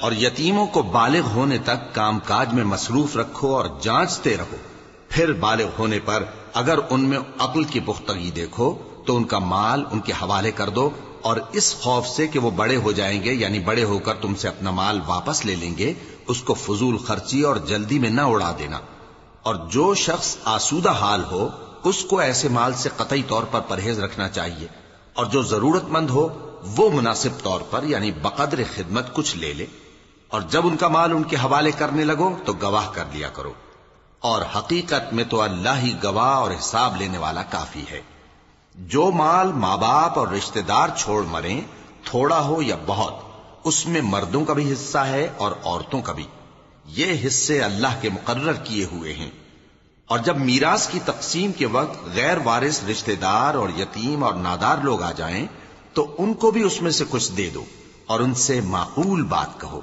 اور یتیموں کو بالغ ہونے تک کام کاج میں مصروف رکھو اور جانچتے رہو، پھر بالغ ہونے پر اگر ان میں عقل کی پختگی دیکھو تو ان کا مال ان کے حوالے کر دو، اور اس خوف سے کہ وہ بڑے ہو جائیں گے، یعنی بڑے ہو کر تم سے اپنا مال واپس لے لیں گے، اس کو فضول خرچی اور جلدی میں نہ اڑا دینا۔ اور جو شخص آسودہ حال ہو اس کو ایسے مال سے قطعی طور پر پرہیز رکھنا چاہیے، اور جو ضرورت مند ہو وہ مناسب طور پر یعنی بقدر خدمت کچھ لے لے، اور جب ان کا مال ان کے حوالے کرنے لگو تو گواہ کر لیا کرو، اور حقیقت میں تو اللہ ہی گواہ اور حساب لینے والا کافی ہے۔ جو مال ماں باپ اور رشتہ دار چھوڑ مریں، تھوڑا ہو یا بہت، اس میں مردوں کا بھی حصہ ہے اور عورتوں کا بھی، یہ حصے اللہ کے مقرر کیے ہوئے ہیں۔ اور جب میراث کی تقسیم کے وقت غیر وارث رشتہ دار اور یتیم اور نادار لوگ آ جائیں تو ان کو بھی اس میں سے کچھ دے دو، اور ان سے معقول بات کہو۔